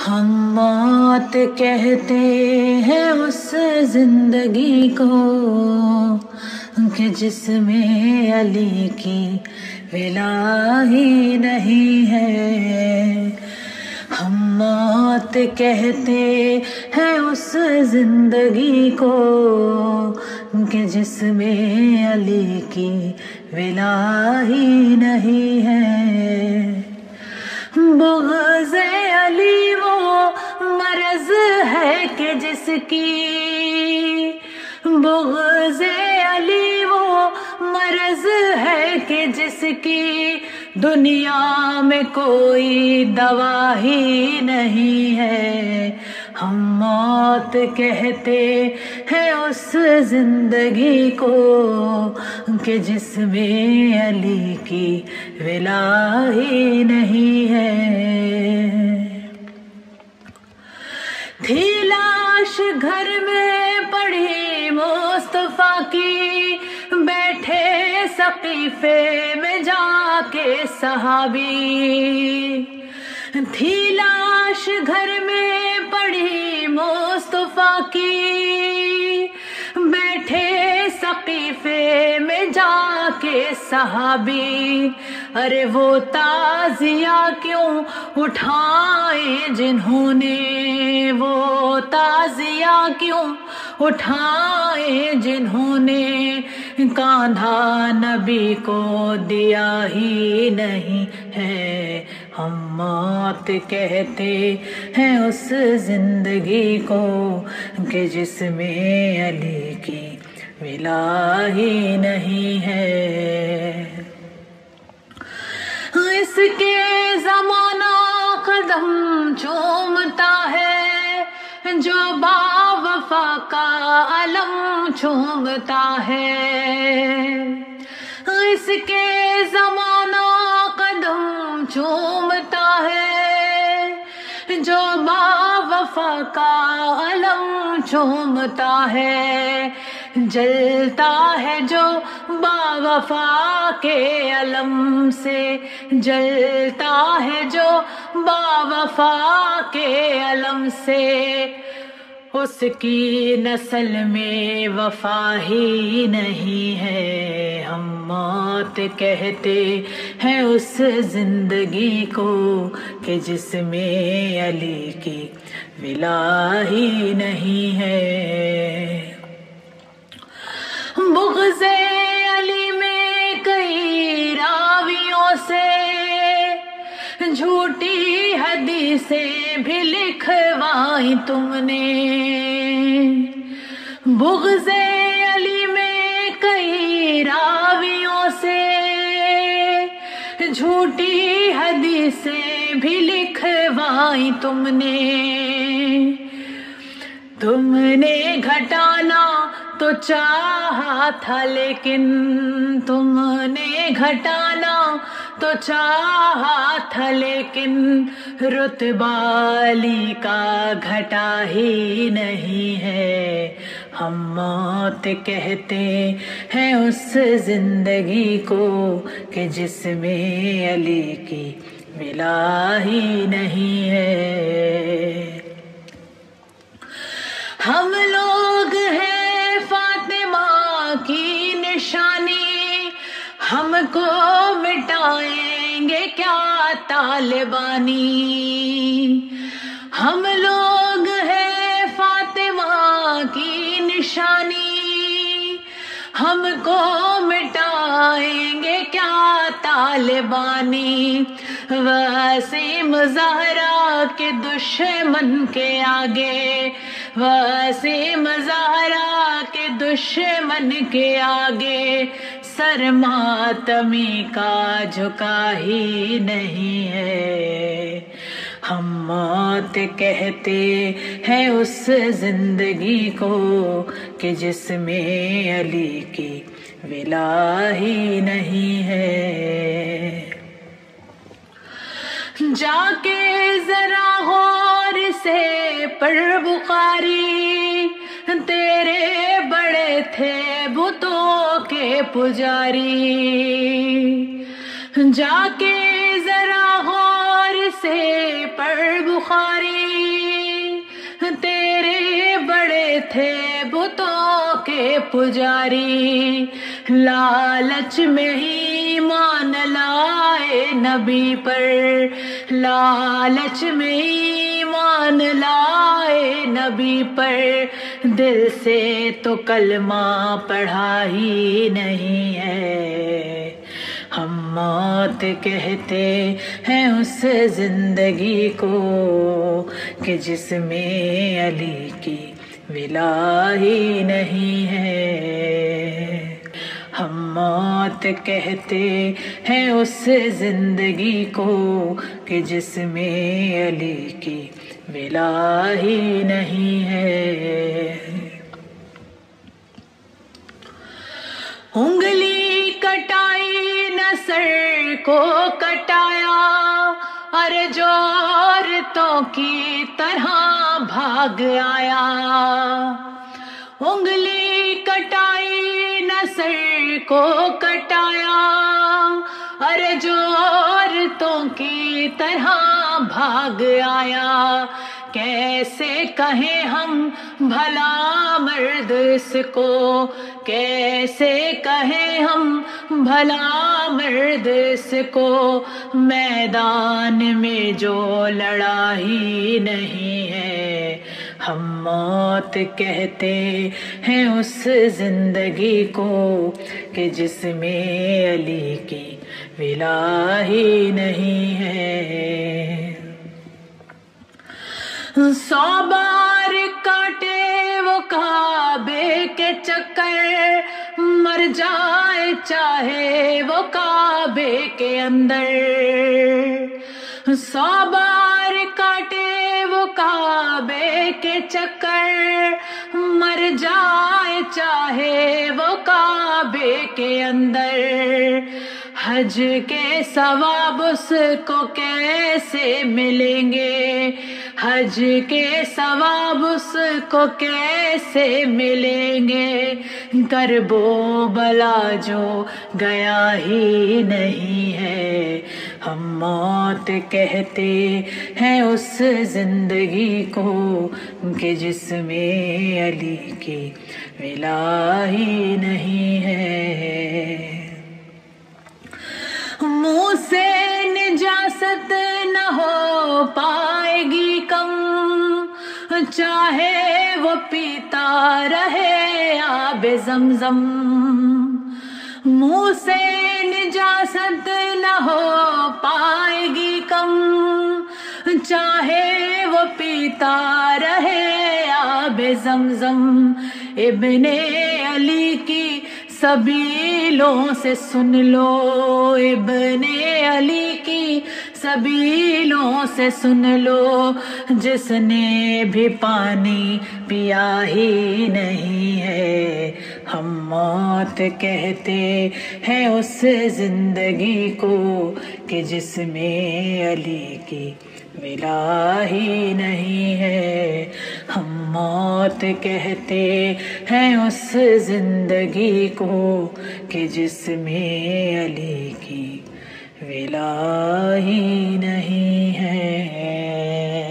ہم موت کہتے ہیں اس زندگی کو کہ جس میں علی کی ولا ہی نہیں ہے۔ ہم موت کہتے ہیں اس زندگی کو کہ جس میں علی کی ولا ہی نہیں ہے۔ بغض علی وہ مرض ہے کہ جس کی، بغض علی وہ مرض ہے کہ جس کی دنیا میں کوئی دوا ہی نہیں ہے۔ ہم موت کہتے ہیں اس زندگی کو کہ جس میں علی کی ولا ہی نہیں ہے۔ تھی لاش گھر میں پڑی مصطفیٰ کی، بیٹھے سقیفے میں جا کے صحابی۔ تھی لاش گھر میں پڑی مصطفیٰ کی، بیٹھے سقیفے میں جا کے صحابی۔ ارے وہ تعزیہ کیوں اٹھائیں جنہوں نے، وہ تعزیہ کیوں اٹھائیں جنہوں نے کاندھا نبی کو دیا ہی نہیں ہے۔ ہم موت کہتے ہیں اس زندگی کو کہ جس میں علی کی ولا ہی نہیں ہے۔ اس کے زمانہ قدم چومتا ہے جو با وفا کا علم چومتا ہے۔ اس کے زمانہ قدم چومتا ہے جو با وفا کا علم چومتا ہے۔ جلتا ہے جو با وفا کے علم سے، جلتا ہے جو با وفا کے علم سے۔ اس کی نسل میں وفا ہی نہیں ہے۔ ہم موت کہتے ہیں اس زندگی کو کہ جس میں علی کی ولا ہی نہیں ہے۔ بغض علی میں کئی راویوں سے جھوٹی حدیثیں بھی لکھوائیں تم نے۔ بغض علی میں کئی راویوں سے جھوٹی حدیثیں بھی لکھوائیں تم نے۔ تم نے گھٹانا تو چاہا تھا لیکن، تم نے گھٹانا تو چاہا تھا لیکن رتبہ علی کا گھٹا ہی نہیں ہے۔ ہم موت کہتے ہیں اس زندگی کو کہ جس میں علی کی ولا ہی نہیں ہے۔ ہم لوگ ہیں فاطمہ کی نشانی، ہم کو مٹائیں گے کیا طالبانی۔ ہم لوگ ہیں فاطمہ کی نشانی، ہم کو مٹائیں گے کیا طالبانی۔ وسیم زہرا کے دشمن کے آگے، وسیم زہرا کے دشمن کے آگے سر ماتمی کا جھکا ہی نہیں ہے۔ ہم موت کہتے ہیں اس زندگی کو کہ جس میں علی کی ولا ہی نہیں ہے۔ جا کے ذرا غور سے پڑھ بخاری، تیرے بڑے تھے بتوں کے پجاری۔ جا کے ذرا غور سے پر بخاری، تیرے بڑے تھے بتوں کے پجاری، لالچ میں ایمان لائے نبی پر، لالچ میں ایمان لائے نبی پر، دل سے تو کلمہ پڑھا ہی نہیں ہے، ہم موت کہتے ہیں اس زندگی کو کہ جس میں علی کی ولا ہی نہیں ہے، ہم موت کہتے ہیں اس زندگی کو کہ جس میں علی کی ولا ہی نہیں ہے۔ انگلی کٹائی نہ سر کو کٹایا، ارے جو عورتوں کی طرح بھاگ آیا، انگلی کٹائی نہ سر کو کٹایا، ارے جو عورتوں کی طرح بھاگ آیا، کیسے کہیں ہم بھلا مرد اس کو، کیسے کہیں ہم بھلا مرد اس کو، میدان میں جو لڑا ہی نہیں ہے، ہم موت کہتے ہیں اس زندگی کو کہ جس میں علی کی ولا ہی نہیں ہے۔ 100 بار کاٹے وہ کعبے کے چکر، مر جائے چاہے وہ کعبے کے اندر، 100 بار کاٹے وہ کعبے کے چکر، مر جائے چاہے وہ کعبے کے اندر، حج کے ثواب اس کو کیسے ملیں گے، حج کے ثواب اس کو کیسے ملیں گے، کرب و بلا جو گیا ہی نہیں ہے، ہم موت کہتے ہیں اس زندگی کو کہ جس میں علی کی ولا ہی نہیں ہے۔ منہ سے نجاست نہ ہو پائے گی کم، چاہے وہ پیتا رہے آب زمزم، منہ سے نجاست نہ ہو پائے گی کم، چاہے وہ پیتا رہے آب زمزم، ابن علی کی سبیلوں سے سن لو، ابن علی کی سبیلوں سے سن لو، جس نے بھی پانی پیا ہی نہیں ہے، ہم موت کہتے ہیں اس زندگی کو کہ جس میں علی کی ولا ہی نہیں ہے، ہم موت کہتے ہیں اس زندگی کو کہ جس میں علی کی ولا ہی نہیں ہے۔